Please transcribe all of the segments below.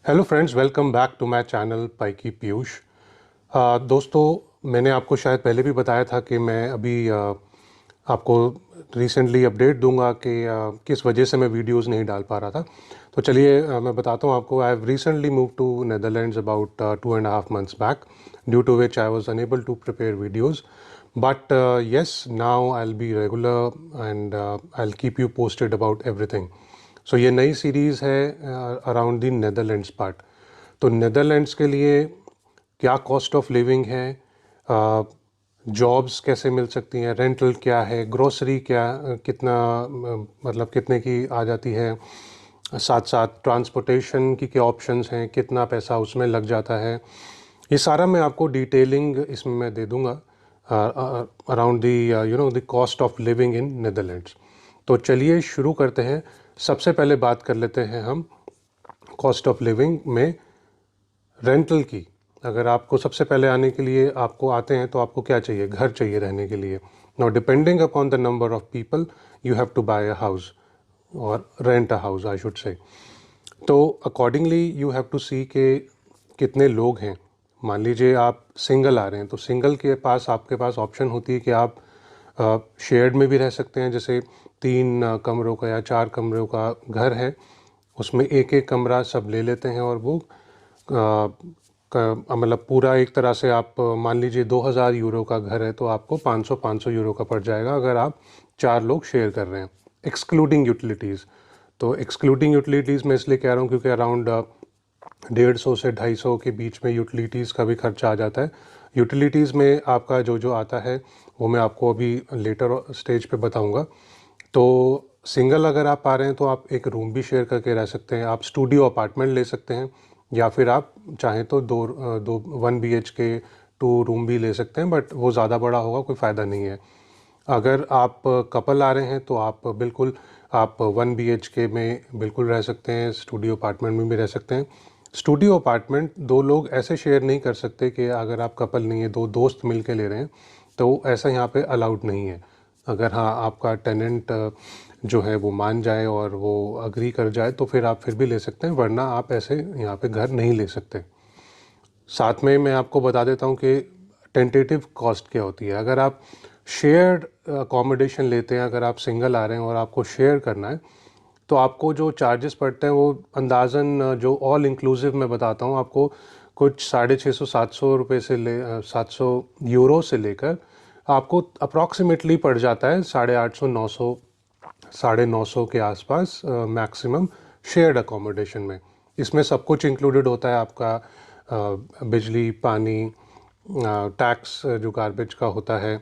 Hello friends, welcome back to my channel पाइकी पीयूष। दोस्तों, मैंने आपको शायद पहले भी बताया था कि मैं अभी आपको रिसेंटली अपडेट दूंगा कि किस वजह से मैं वीडियोस नहीं डाल पा रहा था। तो चलिए मैं बताता हूँ आपको। I have recently move to Netherlands about 2.5 months back, due to which I was unable to prepare videos. But yes, now I will be regular and I will keep you posted about everything. So ये नई series है around the Netherlands part. तो Netherlands के लिए क्या cost of living है, jobs कैसे मिल सकती हैं, रेंटल क्या है, ग्रोसरी क्या कितना मतलब कितने की आ जाती है, साथ साथ ट्रांसपोर्टेशन की क्या ऑप्शंस हैं, कितना पैसा उसमें लग जाता है, ये सारा मैं आपको डिटेलिंग इसमें मैं दे दूंगा around the cost of living in Netherlands. तो चलिए शुरू करते हैं। सबसे पहले बात कर लेते हैं हम कॉस्ट ऑफ लिविंग में रेंटल की। अगर आपको सबसे पहले आने के लिए आपको आते हैं तो आपको क्या चाहिए? घर चाहिए रहने के लिए। Now depending upon the number of people you have to buy a house or rent a house I should say. तो accordingly you have to see के कितने लोग हैं। मान लीजिए आप सिंगल आ रहे हैं तो सिंगल के पास आपके पास ऑप्शन होती है कि आप शेयर्ड में भी रह सकते हैं। जैसे 3 कमरों का या 4 कमरों का घर है, उसमें एक एक कमरा सब ले लेते हैं और वो मतलब पूरा एक तरह से आप मान लीजिए 2000 यूरो का घर है तो आपको 500 यूरो का पड़ जाएगा अगर आप 4 लोग शेयर कर रहे हैं, एक्सक्लूडिंग यूटिलिटीज़। तो एक्सक्लूडिंग यूटिलिटीज़ मैं इसलिए कह रहा हूँ क्योंकि अराउंड 150 से 250 के बीच में यूटिलिटीज़ का भी खर्चा आ जाता है। यूटिलिटीज़ में आपका जो जो आता है वो मैं आपको अभी लेटर स्टेज पे बताऊंगा। तो सिंगल अगर आप आ रहे हैं तो आप एक रूम भी शेयर करके रह सकते हैं, आप स्टूडियो अपार्टमेंट ले सकते हैं, या फिर आप चाहें तो दो 1 BHK 2 रूम भी ले सकते हैं, बट वो ज़्यादा बड़ा होगा, कोई फ़ायदा नहीं है। अगर आप कपल आ रहे हैं तो आप बिल्कुल आप 1 BHK में बिल्कुल रह सकते हैं, स्टूडियो अपार्टमेंट में भी रह सकते हैं। स्टूडियो अपार्टमेंट 2 लोग ऐसे शेयर नहीं कर सकते कि अगर आप कपल नहीं है, 2 दोस्त मिल के ले रहे हैं तो ऐसा यहाँ पे अलाउड नहीं है। अगर हाँ आपका टेनेंट जो है वो मान जाए और वो अग्री कर जाए तो फिर आप फिर भी ले सकते हैं, वरना आप ऐसे यहाँ पे घर नहीं ले सकते। साथ में मैं आपको बता देता हूँ कि टेंटेटिव कॉस्ट क्या होती है। अगर आप शेयर्ड अकोमोडेशन लेते हैं, अगर आप सिंगल आ रहे हैं और आपको शेयर करना है तो आपको जो चार्जेस पड़ते हैं वो अंदाज़न जो ऑल इंक्लूसिव मैं बताता हूँ आपको, कुछ 650-700 रुपये से 700 यूरो से लेकर आपको अप्रॉक्सीमेटली पड़ जाता है 850-900, 950 के आसपास मैक्सिमम शेयर्ड अकोमोडेशन में। इसमें सब कुछ इंक्लूडेड होता है, आपका बिजली, पानी, टैक्स जो गार्बेज का होता है,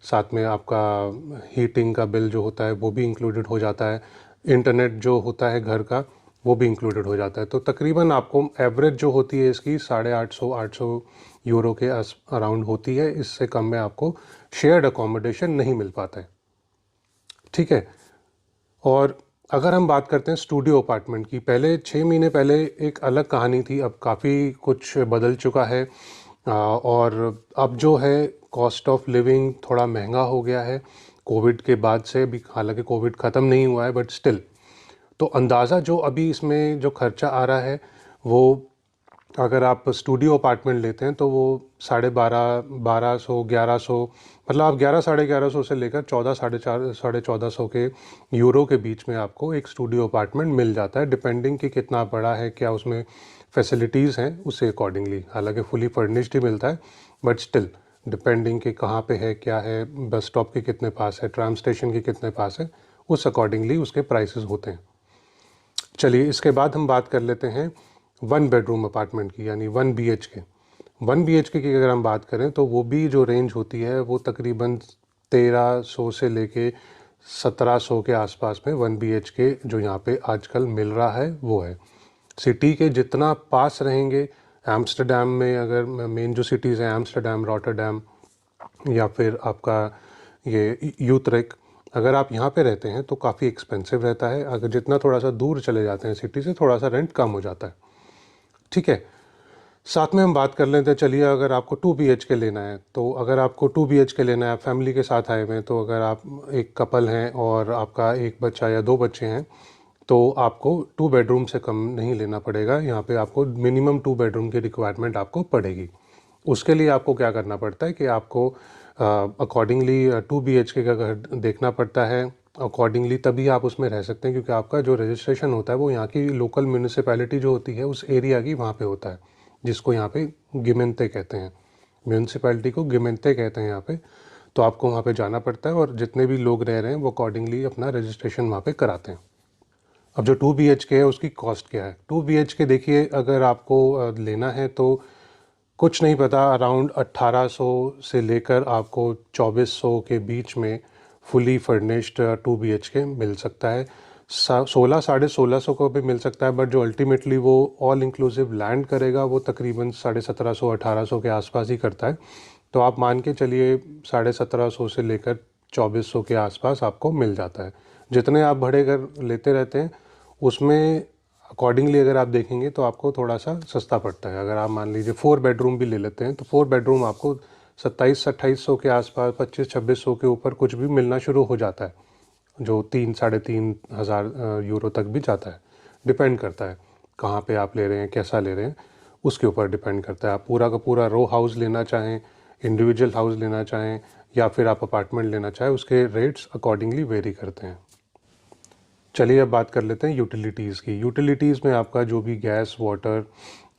साथ में आपका हीटिंग का बिल जो होता है वो भी इंक्लूडेड हो जाता है, इंटरनेट जो होता है घर का वो भी इंक्लूडेड हो जाता है। तो तकरीबन आपको एवरेज जो होती है इसकी 850-800 यूरो के अराउंड होती है। इससे कम में आपको शेयर्ड अकोमोडेशन नहीं मिल पाता है, ठीक है। और अगर हम बात करते हैं स्टूडियो अपार्टमेंट की, पहले 6 महीने पहले एक अलग कहानी थी, अब काफ़ी कुछ बदल चुका है। और अब जो है कॉस्ट ऑफ लिविंग थोड़ा महंगा हो गया है कोविड के बाद से भी। हालांकि कोविड ख़त्म नहीं हुआ है बट स्टिल, तो अंदाज़ा जो अभी इसमें जो खर्चा आ रहा है वो, अगर आप स्टूडियो अपार्टमेंट लेते हैं तो वो 12,500, 1100, मतलब आप 1100-1150 से लेकर 14,500-14,500 के यूरो के बीच में आपको एक स्टूडियो अपार्टमेंट मिल जाता है, डिपेंडिंग कि कितना बड़ा है, क्या उसमें फैसिलिटीज़ हैं उसे अकॉर्डिंगली। हालांकि फुली फर्निश्ड ही मिलता है बट स्टिल डिपेंडिंग कि कहाँ पे है, क्या है, बस स्टॉप के कितने पास है, ट्राम स्टेशन के कितने पास है, उस अकॉर्डिंगली उसके प्राइसेस होते हैं। चलिए इसके बाद हम बात कर लेते हैं 1 बेडरूम अपार्टमेंट की, यानी 1 BHK। 1 BHK की अगर हम बात करें तो वो भी जो रेंज होती है वो तकरीबन 1300 से लेके 1700 के आसपास में 1 BHK जो यहाँ पे आजकल मिल रहा है वो है। सिटी के जितना पास रहेंगे, एम्स्टर्डम में अगर मेन जो सिटीज़ हैं एम्स्टर्डम, रॉटरडैम, या फिर आपका ये यूत्रेक, अगर आप यहाँ पे रहते हैं तो काफ़ी एक्सपेंसिव रहता है। अगर जितना थोड़ा सा दूर चले जाते हैं सिटी से, थोड़ा सा रेंट कम हो जाता है, ठीक है। साथ में हम बात कर लेते हैं, चलिए अगर आपको 2 BHK लेना है तो अगर आपको 2 BHK लेना है, आप फैमिली के साथ आए हुए हैं, तो अगर आप एक कपल हैं और आपका एक बच्चा या 2 बच्चे हैं तो आपको 2 बेडरूम से कम नहीं लेना पड़ेगा। यहाँ पे आपको मिनिमम 2 बेडरूम की रिक्वायरमेंट आपको पड़ेगी। उसके लिए आपको क्या करना पड़ता है कि आपको अकॉर्डिंगली 2 BHK का घर देखना पड़ता है। अकॉर्डिंगली तभी आप उसमें रह सकते हैं, क्योंकि आपका जो रजिस्ट्रेशन होता है वो यहाँ की लोकल म्यूनिसिपैलिटी जो होती है उस एरिया की वहाँ पे होता है, जिसको यहाँ पे गिमेंते कहते हैं। म्यूनिसिपैलिटी को गिमेंते कहते हैं यहाँ पे। तो आपको वहाँ पे जाना पड़ता है और जितने भी लोग रह रहे हैं वो अकॉर्डिंगली अपना रजिस्ट्रेशन वहाँ पे कराते हैं। अब जो 2 BHK है उसकी कॉस्ट क्या है? 2 BHK देखिए, अगर आपको लेना है तो कुछ नहीं पता, अराउंड 1800 से लेकर आपको 2400 के बीच में फुली फर्निश्ड 2 BHK मिल सकता है। 16 1650 को भी मिल सकता है, बट जो अल्टीमेटली वो ऑल इंक्लूसिव लैंड करेगा वो तकरीबन 1750 1800 के आसपास ही करता है। तो आप मान के चलिए 1750 से लेकर 2400 के आसपास आपको मिल जाता है। जितने आप बड़े घर लेते रहते हैं उसमें अकॉर्डिंगली अगर आप देखेंगे तो आपको थोड़ा सा सस्ता पड़ता है। अगर आप मान लीजिए 4 बेडरूम भी ले लेते हैं तो 4 बेडरूम आपको 27-2800 के आसपास, 25-2600 के ऊपर कुछ भी मिलना शुरू हो जाता है, जो 3-3,500 यूरो तक भी जाता है। डिपेंड करता है कहाँ पे आप ले रहे हैं, कैसा ले रहे हैं, उसके ऊपर डिपेंड करता है। आप पूरा का पूरा रो हाउस लेना चाहें, इंडिविजुअल हाउस लेना चाहें, या फिर आप अपार्टमेंट लेना चाहें, उसके रेट्स अकॉर्डिंगली वेरी करते हैं। चलिए अब बात कर लेते हैं यूटिलिटीज़ की। यूटिलिटीज़ में आपका जो भी गैस, वाटर,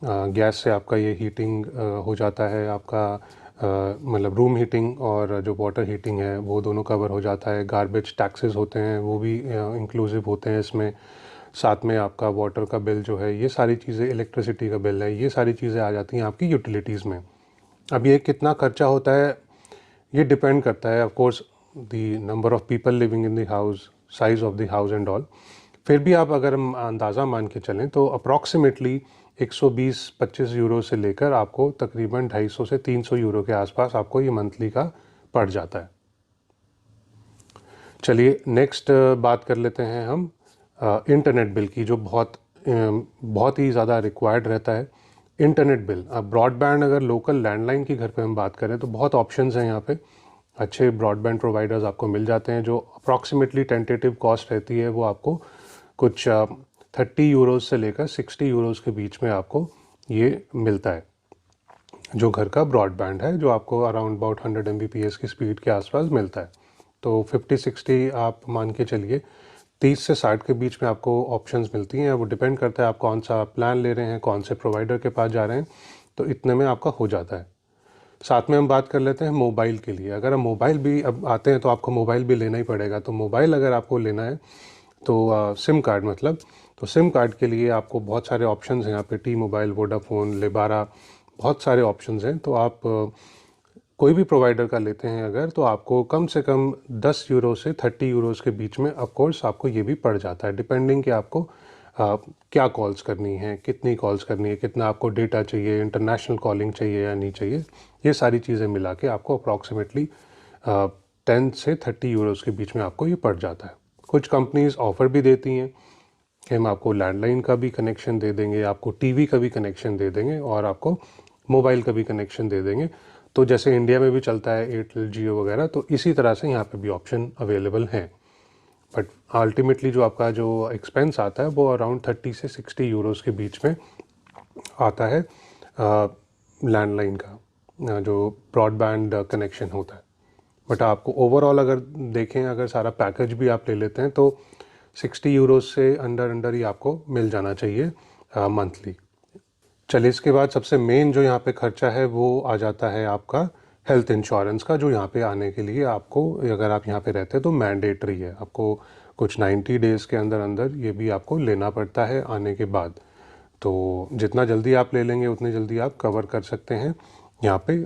गैस से आपका ये हीटिंग हो जाता है, आपका मतलब रूम हीटिंग, और जो वाटर हीटिंग है वो दोनों कवर हो जाता है। गार्बेज टैक्सेस होते हैं वो भी इंक्लूसिव होते हैं इसमें। साथ में आपका वाटर का बिल जो है, ये सारी चीज़ें, इलेक्ट्रिसिटी का बिल है, ये सारी चीज़ें आ जाती हैं आपकी यूटिलिटीज़ में। अब ये कितना खर्चा होता है ये डिपेंड करता है of course the number of people living in the house, size of the house and all. फिर भी आप अगर हम अंदाज़ा मान के चलें तो अप्रॉक्सीमेटली 120-25 यूरो से लेकर आपको तकरीबन 250 से 300 यूरो के आसपास आपको ये मंथली का पड़ जाता है। चलिए नेक्स्ट बात कर लेते हैं हम इंटरनेट बिल की, जो बहुत ही ज़्यादा रिक्वायर्ड रहता है। इंटरनेट बिल, अब ब्रॉडबैंड, अगर लोकल लैंडलाइन की घर पे हम बात करें तो बहुत ऑप्शंस हैं यहाँ पे। अच्छे ब्रॉडबैंड प्रोवाइडर्स आपको मिल जाते हैं। जो अप्रॉक्सीमेटली टेंटेटिव कॉस्ट रहती है वो आपको कुछ 30 यूरोज़ से लेकर 60 यूरोज़ के बीच में आपको ये मिलता है, जो घर का ब्रॉडबैंड है, जो आपको अराउंड अबाउट 100 Mbps की स्पीड के आसपास मिलता है। तो 50-60 आप मान के चलिए, 30 से 60 के बीच में आपको ऑप्शंस मिलती हैं। वो डिपेंड करता है आप कौन सा प्लान ले रहे हैं, कौन से प्रोवाइडर के पास जा रहे हैं, तो इतने में आपका हो जाता है। साथ में हम बात कर लेते हैं मोबाइल के लिए। अगर हम मोबाइल भी अब आते हैं तो आपको मोबाइल भी लेना ही पड़ेगा। तो मोबाइल अगर आपको लेना है तो सिम कार्ड, मतलब तो सिम कार्ड के लिए आपको बहुत सारे ऑप्शंस हैं यहाँ पे। टी मोबाइल, वोडाफोन, लेबारा, बहुत सारे ऑप्शंस हैं। तो आप कोई भी प्रोवाइडर का लेते हैं अगर, तो आपको कम से कम 10 यूरो से 30 यूरोज़ के बीच में ऑफकोर्स आपको ये भी पड़ जाता है, डिपेंडिंग कि आपको क्या कॉल्स करनी है, कितनी कॉल्स करनी है, कितना आपको डेटा चाहिए, इंटरनेशनल कॉलिंग चाहिए या नहीं चाहिए। ये सारी चीज़ें मिला के आपको अप्रॉक्सीमेटली 10 से 30 यूरोज़ के बीच में आपको ये पड़ जाता है। कुछ कंपनीज ऑफ़र भी देती हैं कि हम आपको लैंडलाइन का भी कनेक्शन दे देंगे, आपको टीवी का भी कनेक्शन दे देंगे, और आपको मोबाइल का भी कनेक्शन दे देंगे। तो जैसे इंडिया में भी चलता है एयरटेल, जियो वगैरह, तो इसी तरह से यहाँ पे भी ऑप्शन अवेलेबल हैं। बट अल्टीमेटली जो आपका जो एक्सपेंस आता है वो अराउंड 30 से 60 यूरोज़ के बीच में आता है लैंडलाइन का, जो ब्रॉडबैंड कनेक्शन होता है। बट आपको ओवरऑल अगर देखें, अगर सारा पैकेज भी आप ले लेते हैं तो 60 यूरोज़ से अंडर ही आपको मिल जाना चाहिए मंथली। चलिए इसके बाद सबसे मेन जो यहाँ पे खर्चा है वो आ जाता है आपका हेल्थ इंश्योरेंस का, जो यहाँ पे आने के लिए आपको, अगर आप यहाँ पे रहते हैं तो मैंडेटरी है। आपको कुछ 90 डेज़ के अंदर अंदर ये भी आपको लेना पड़ता है आने के बाद। तो जितना जल्दी आप ले लेंगे उतनी जल्दी आप कवर कर सकते हैं यहाँ पे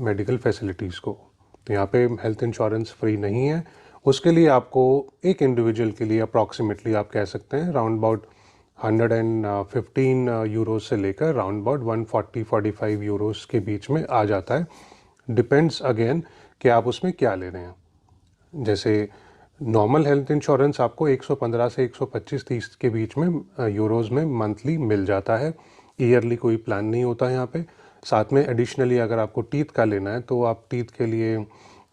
मेडिकल फैसिलिटीज़ को। तो यहाँ पे हेल्थ इंश्योरेंस फ्री नहीं है। उसके लिए आपको एक इंडिविजुअल के लिए अप्रॉक्सीमेटली आप कह सकते हैं राउंड अबाउट 115 यूरोज़ से लेकर राउंड अबाउट 140-45 यूरोज़ के बीच में आ जाता है। डिपेंड्स अगेन कि आप उसमें क्या ले रहे हैं। जैसे नॉर्मल हेल्थ इंश्योरेंस आपको 115 से 125-30 के बीच में यूरोज़ में मंथली मिल जाता है। ईयरली कोई प्लान नहीं होता है यहाँ पे। साथ में एडिशनली अगर आपको टीथ का लेना है तो आप टीथ के लिए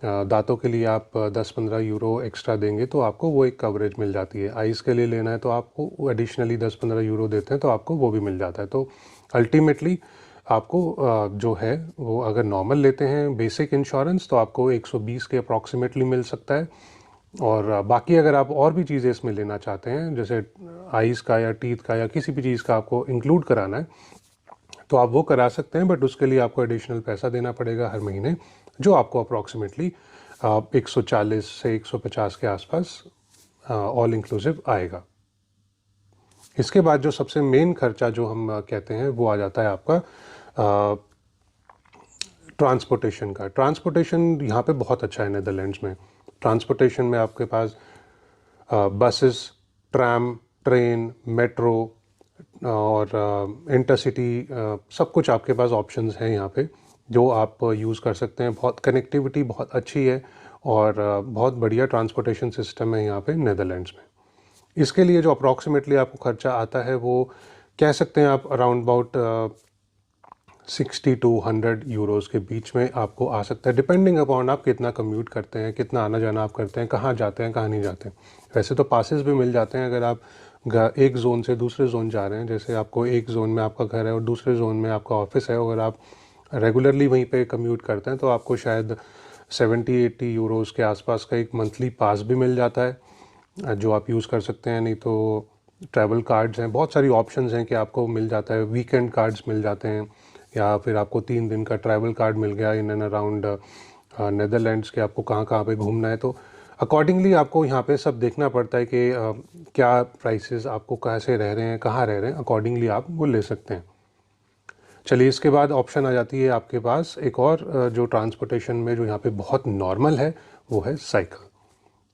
दांतों के लिए आप 10-15 यूरो एक्स्ट्रा देंगे तो आपको वो एक कवरेज मिल जाती है। आइज़ के लिए लेना है तो आपको एडिशनली 10-15 यूरो देते हैं तो आपको वो भी मिल जाता है। तो अल्टीमेटली आपको जो है वो अगर नॉर्मल लेते हैं बेसिक इंश्योरेंस तो आपको 120 के अप्रॉक्सीमेटली मिल सकता है। और बाकी अगर आप और भी चीज़ें इसमें लेना चाहते हैं जैसे आइज़ का या टीथ का या किसी भी चीज़ का आपको इंक्लूड कराना है तो आप वो करा सकते हैं, बट उसके लिए आपको एडिशनल पैसा देना पड़ेगा हर महीने, जो आपको अप्रॉक्सीमेटली 140 से 150 के आसपास ऑल इंक्लूसिव आएगा। इसके बाद जो सबसे मेन खर्चा जो हम कहते हैं वो आ जाता है आपका ट्रांसपोर्टेशन का। ट्रांसपोर्टेशन यहाँ पे बहुत अच्छा है नेदरलैंड्स में। ट्रांसपोर्टेशन में आपके पास बसेस, ट्रैम, ट्रेन, मेट्रो और इंटरसिटी सब कुछ आपके पास ऑप्शंस हैं यहाँ पे जो आप यूज़ कर सकते हैं। बहुत कनेक्टिविटी बहुत अच्छी है और बहुत बढ़िया ट्रांसपोर्टेशन सिस्टम है यहाँ पे नेदरलैंड्स में। इसके लिए जो अप्रॉक्सीमेटली आपको खर्चा आता है वो कह सकते हैं आप अराउंड अबाउट 60 to 100 यूरोज़ के बीच में आपको आ सकता है, डिपेंडिंग अपॉन आप कितना कम्यूट करते हैं, कितना आना जाना आप करते हैं, कहाँ जाते हैं कहाँ नहीं जाते हैं। वैसे तो पासेस भी मिल जाते हैं अगर आप एक जोन से दूसरे जोन जा रहे हैं, जैसे आपको एक जोन में आपका घर है और दूसरे जोन में आपका ऑफिस है, अगर आप रेगुलरली वहीं पे कम्यूट करते हैं तो आपको शायद 70-80 यूरोज़ के आसपास का एक मंथली पास भी मिल जाता है जो आप यूज़ कर सकते हैं। नहीं तो ट्रैवल कार्ड्स हैं, बहुत सारी ऑप्शंस हैं कि आपको मिल जाता है, वीकेंड कार्ड्स मिल जाते हैं या फिर आपको 3 दिन का ट्रैवल कार्ड मिल गया इन एंड अराउंड नेदरलैंड्स के, आपको कहाँ कहाँ पे घूमना है। तो अकॉर्डिंगली आपको यहाँ पे सब देखना पड़ता है कि क्या प्राइसेस आपको कैसे रह रहे हैं, कहाँ रह रहे हैं, अकॉर्डिंगली आप वो ले सकते हैं। चलिए, इसके बाद ऑप्शन आ जाती है आपके पास एक और जो ट्रांसपोर्टेशन में जो यहाँ पे बहुत नॉर्मल है वो है साइकिल।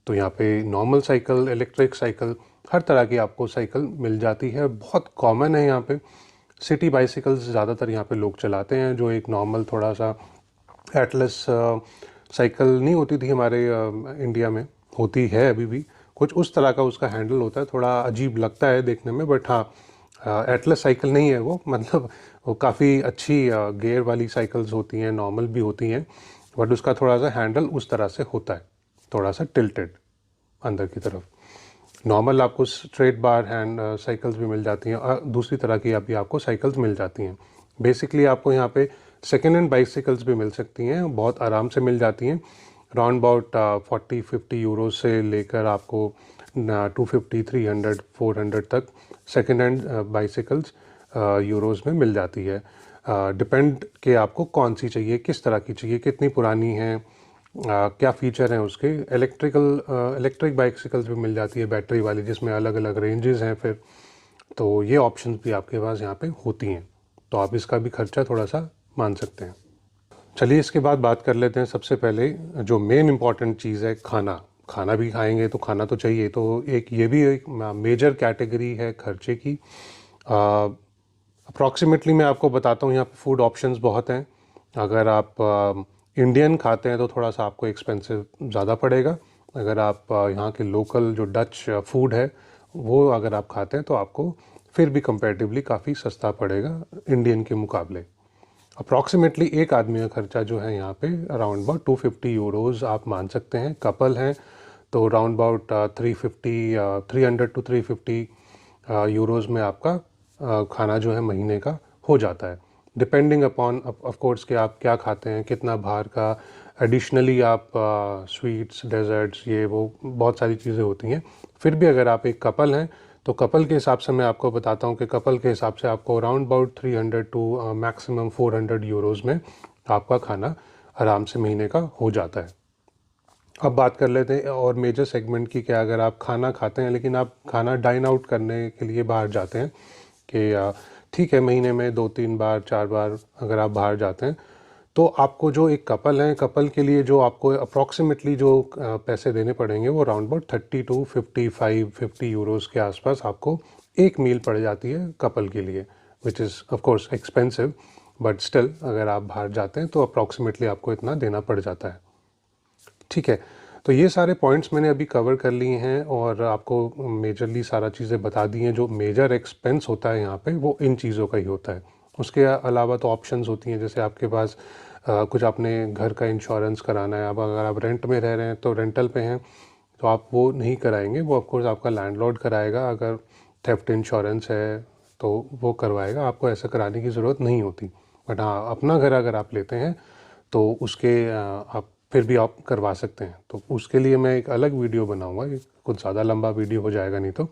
तो यहाँ पे नॉर्मल साइकिल, इलेक्ट्रिक साइकिल, हर तरह की आपको साइकिल मिल जाती है, बहुत कॉमन है यहाँ पे। सिटी बाइसिकल्स ज़्यादातर यहाँ पे लोग चलाते हैं, जो एक नॉर्मल थोड़ा सा एटलस साइकिल नहीं होती थी हमारे इंडिया में, होती है अभी भी, कुछ उस तरह का उसका हैंडल होता है, थोड़ा अजीब लगता है देखने में, बट हाँ एटलस साइकिल नहीं है वो, मतलब वो काफ़ी अच्छी गियर वाली साइकिल्स होती हैं, नॉर्मल भी होती हैं, बट उसका थोड़ा सा हैंडल उस तरह से होता है, थोड़ा सा टिल्टेड अंदर की तरफ। नॉर्मल आपको स्ट्रेट बार हैंड साइकिल्स भी मिल जाती हैं, दूसरी तरह की अभी आपको साइकिल्स मिल जाती हैं। बेसिकली आपको यहाँ पे सेकेंड हैंड बाइसिकल्स भी मिल सकती हैं, बहुत आराम से मिल जाती हैं, राउंड अबाउट 40-50 यूरो से लेकर आपको 250, 300, 400 तक सेकेंड हैंड बाइसिकल्स यूरोज़ में मिल जाती है। डिपेंड कि आपको कौन सी चाहिए, किस तरह की चाहिए, कितनी पुरानी है, क्या फ़ीचर हैं उसके। इलेक्ट्रिक बाइसिकल्स भी मिल जाती है बैटरी वाली, जिसमें अलग अलग रेंजेस हैं फिर, तो ये ऑप्शंस भी आपके पास यहाँ पे होती हैं, तो आप इसका भी खर्चा थोड़ा सा मान सकते हैं। चलिए, इसके बाद बात कर लेते हैं सबसे पहले जो मेन इम्पॉर्टेंट चीज़ है, खाना। खाना भी खाएंगे तो खाना तो चाहिए, तो एक ये भी एक मेजर कैटेगरी है खर्चे की। अप्रॉक्सीमेटली मैं आपको बताता हूँ, यहाँ पे फूड ऑप्शंस बहुत हैं। अगर आप इंडियन खाते हैं तो थोड़ा सा आपको एक्सपेंसिव ज़्यादा पड़ेगा। अगर आप यहाँ के लोकल जो डच फूड है वो अगर आप खाते हैं तो आपको फिर भी कंपैरेटिवली काफ़ी सस्ता पड़ेगा इंडियन के मुकाबले। अप्रॉक्सीमेटली एक आदमी का खर्चा जो है यहाँ पे अराउंड अबाउट 250 यूरोज़ आप मान सकते हैं। कपल हैं तो अराउंड अबाउट 300 to 350 यूरोज़ में आपका खाना जो है महीने का हो जाता है, डिपेंडिंग अपॉन ऑफ कोर्स कि आप क्या खाते हैं, कितना बाहर का। एडिशनली आप स्वीट्स, डेजर्ट्स, ये वो बहुत सारी चीज़ें होती हैं। फिर भी अगर आप एक कपल हैं तो कपल के हिसाब से मैं आपको बताता हूँ कि कपल के हिसाब से आपको around about 300 to maximum 400 euros में आपका खाना आराम से महीने का हो जाता है। अब बात कर लेते हैं और मेजर सेगमेंट की, क्या अगर आप खाना खाते हैं लेकिन आप खाना डाइन आउट करने के लिए बाहर जाते हैं कि ठीक है महीने में 2-3 बार 4 बार अगर आप बाहर जाते हैं तो आपको जो एक कपल है, कपल के लिए जो आपको अप्रॉक्सीमेटली जो पैसे देने पड़ेंगे वो अराउंड अबाउट 30 टू 50 यूरोज़ के आसपास आपको एक मील पड़ जाती है कपल के लिए, which is of course expensive, but still अगर आप बाहर जाते हैं तो अप्रॉक्सीमेटली आपको इतना देना पड़ जाता है। ठीक है, तो ये सारे पॉइंट्स मैंने अभी कवर कर लिए हैं और आपको मेजरली सारा चीज़ें बता दी हैं। जो मेजर एक्सपेंस होता है यहाँ पे वो इन चीज़ों का ही होता है। उसके अलावा तो ऑप्शंस होती हैं, जैसे आपके पास कुछ आपने घर का इंश्योरेंस कराना है, अब अगर आप रेंट में रह रहे हैं तो रेंटल पे हैं तो आप वो नहीं कराएंगे, वो ऑफकोर्स आपका लैंडलॉर्ड कराएगा। अगर थेफ्ट इंश्योरेंस है तो वो करवाएगा, आपको ऐसा कराने की ज़रूरत नहीं होती। बट हाँ, अपना घर अगर आप लेते हैं तो उसके आप फिर भी आप करवा सकते हैं। तो उसके लिए मैं एक अलग वीडियो बनाऊंगा, ये कुछ ज़्यादा लंबा वीडियो हो जाएगा नहीं तो।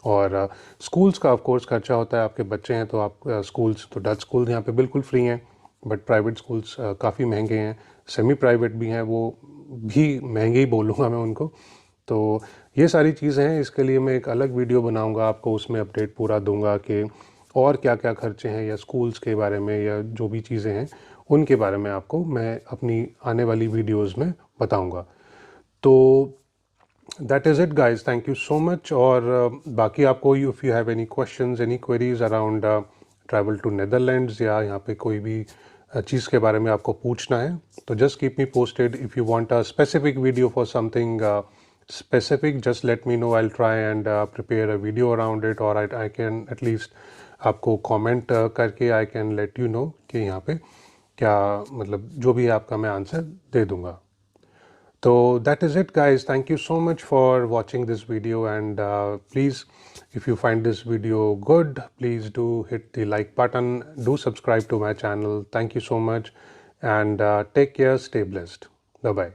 और स्कूल्स का ऑफ कोर्स खर्चा होता है, आपके बच्चे हैं तो आप स्कूल्स, तो डच स्कूल यहाँ पे बिल्कुल फ्री हैं, बट प्राइवेट स्कूल्स काफ़ी महंगे हैं, सेमी प्राइवेट भी हैं, वो भी महंगे ही बोलूँगा मैं उनको। तो ये सारी चीज़ें हैं, इसके लिए मैं एक अलग वीडियो बनाऊंगा, आपको उसमें अपडेट पूरा दूंगा कि और क्या क्या खर्चे हैं, या स्कूल्स के बारे में, या जो भी चीज़ें हैं उनके बारे में आपको मैं अपनी आने वाली वीडियोस में बताऊंगा। तो that is it guys, thank you so much. और बाकी आपको if you have any questions, any queries around travel to Netherlands, या यहाँ पे कोई भी चीज़ के बारे में आपको पूछना है, तो just keep me posted. If you want a specific video for something specific, just let me know. I'll try and prepare a video around it, or I can at least आपको comment करके I can let you know कि यहाँ पे क्या, मतलब जो भी है आपका मैं आंसर दे दूँगा। तो that is it guys, thank you so much for watching this video, and please, if you find this video good, please do hit the like button, do subscribe to my channel. Thank you so much, and take care, stay blessed, bye bye.